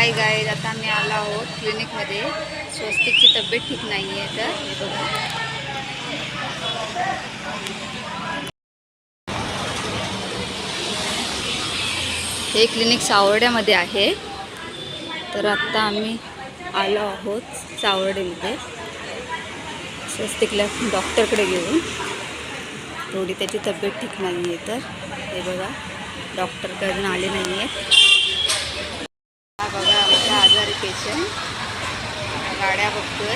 Hi guys, आता आम्ही आलो आहोत क्लिनिकमध्ये. स्वस्तिकची तब्येत ठीक नाही आहे, तर हे बघा. हे क्लिनिक सावर्ड्यामध्ये आहे. तर आत्ता आम्ही आलो आहोत सावर्डेमध्ये स्वस्तिकला डॉक्टरकडे घेऊन. थोडी त्याची तब्येत ठीक नाही आहे, तर हे बघा डॉक्टर काय अजून आले नाही आहेत. हा बघा आमचा आजारी पेशंट गाड्या बघतोय.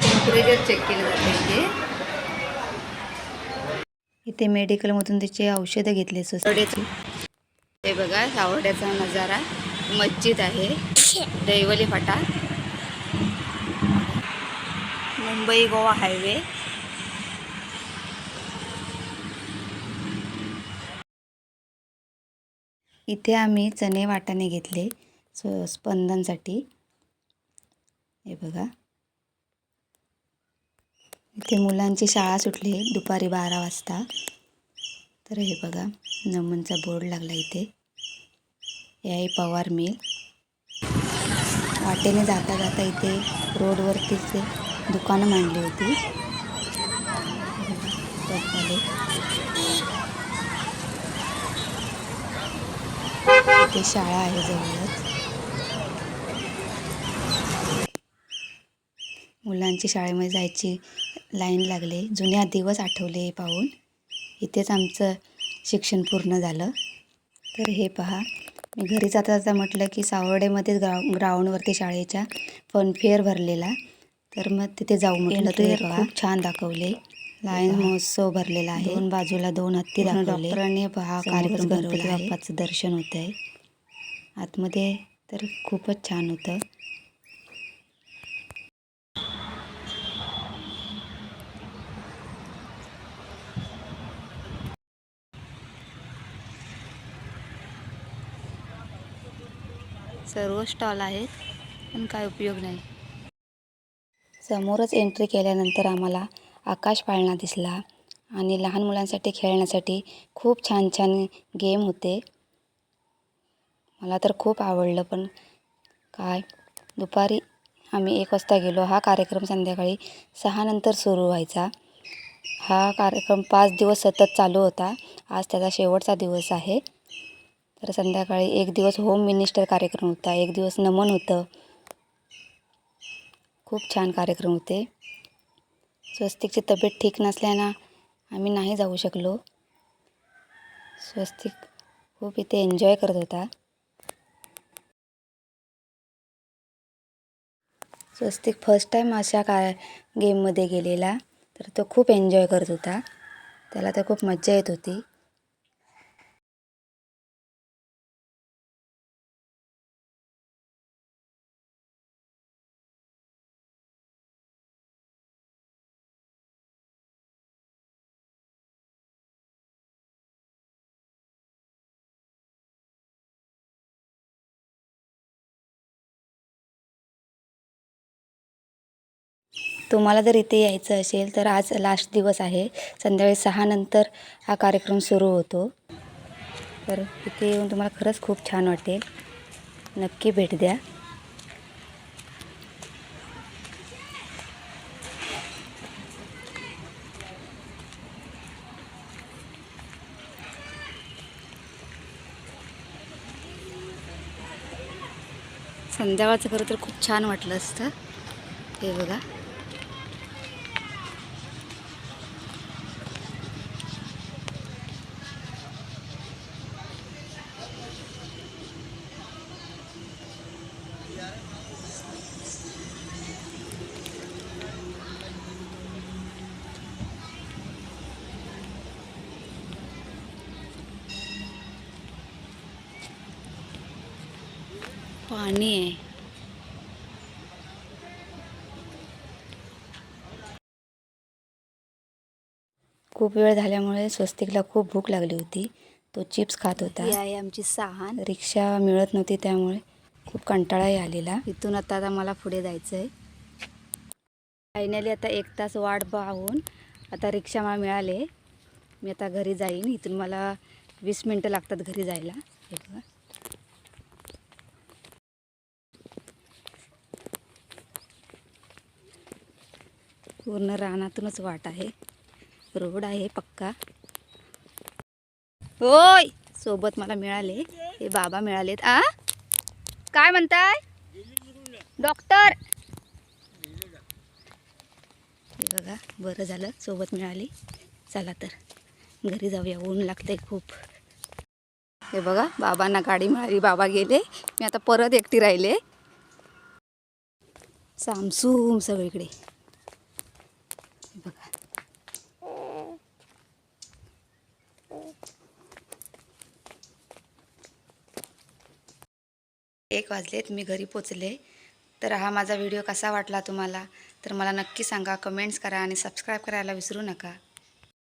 टेम्परेचर चेक केलं जातं इथे मेडिकलमधून त्याची औषधं घेतली स्वस्तिकची. हे बघा सावर्ड्याचा नजारा. मस्जिद आहे, दैवली फाटा, मुंबई गोवा हायवे. इथे आम्ही चणे वाटाणे घेतले स्पंदनसाठी. हे बघा इथे मुलांची शाळा सुटली दुपारी 12 वाजता. तर हे बघा नमनचा बोर्ड लागला इथे. हे आहे पवार मिल. वाटेने जाता जाता इथे रोडवरतीच दुकानं मांडली होती. इथे शाळा आहे जवळच. मुलांची शाळेमध्ये जायची लाईन लागले. जुन्या दिवस आठवले पाहून. इथेच आमचं शिक्षण पूर्ण झालं. तर हे पहा, मी घरी जाता जाता म्हटलं की सावर्डेमध्येच ग्राउंडवरती शाळेच्या फनफेअर भरलेला, तर मग तिथे जाऊ म्हटलं. तर खूप छान दाखवले. लायन महोत्सव भरलेला आहे. 2 बाजूला 2 हत्ती दाखवले. डॉक्टरांनी पहा कार्यक्रम गणपती बाप्पाचं दर्शन होत आहे आतमध्ये. तर खूपच छान होतं. सर्व स्टॉल आहेत पण काय उपयोग नाही. समोरच एंट्री केल्यानंतर आम्हाला आकाश पाळणा दिसला आणि लहान मुलांसाठी खेळण्यासाठी खूप छान छान गेम होते. मला तर खूप आवडलं. पण काय दुपारी आम्ही 1 वाजता गेलो. हा कार्यक्रम संध्याकाळी 6 नंतर सुरू व्हायचा. हा कार्यक्रम 5 दिवस सतत चालू होता. आज त्याचा शेवटचा दिवस आहे. तर संध्याकाळी 1 दिवस होम मिनिस्टर कार्यक्रम होता, 1 दिवस नमन होतं. खूप छान कार्यक्रम होते. स्वस्तिकची तब्येत ठीक नसल्यानं आम्ही नाही जाऊ शकलो. स्वस्तिक खूप इथे एन्जॉय करत होता. स्वस्तिक फर्स्ट टाईम अशा गेममध्ये गेलेला, तर तो खूप एन्जॉय करत होता. त्याला तर खूप मज्जा येत होती. तुम्हाला जर इथे यायचं असेल तर आज लास्ट दिवस आहे. संध्याकाळी 6 नंतर हा कार्यक्रम सुरू होतो. तर इथे येऊन तुम्हाला खरंच खूप छान वाटेल. नक्की भेट द्या. संध्याकाळचं खरं तर खूप छान वाटलं असतं. हे बघा पाणी आहे. खूप वेळ झाल्यामुळे स्वस्तिकला खूप भूक लागली होती. तो चिप्स खात होता. ही आहे आमची सहान. रिक्षा मिळत नव्हती त्यामुळे खूप कंटाळाही आलेला. इथून आता मला पुढे जायचं आहे. फायनली आता 1 तास वाट पाहून आता रिक्षा मला मिळाले. मी आता घरी जाईन. इथून मला 20 मिनटं लागतात घरी जायला. हे बघा. पूर्ण रानातूनच वाट आहे. रोड आहे पक्का. होय, सोबत मला मिळाले हे बाबा मिळालेत. काय म्हणताय डॉक्टर? हे बघा, बरं झालं सोबत मिळाली. चला तर घरी जाऊया, ऊन लागतंय खूप. हे बघा, बाबांना गाडी मिळाली, बाबा गेले. मी आता परत एकटी राहिले. सामसूम सगळीकडे. हे बघा, 1 वाजलेत, मी घरी पोचले. तर हा माझा व्हिडिओ कसा वाटला तुम्हाला तर मला नक्की सांगा, कमेंट्स करा आणि सबस्क्राईब करायला विसरू नका.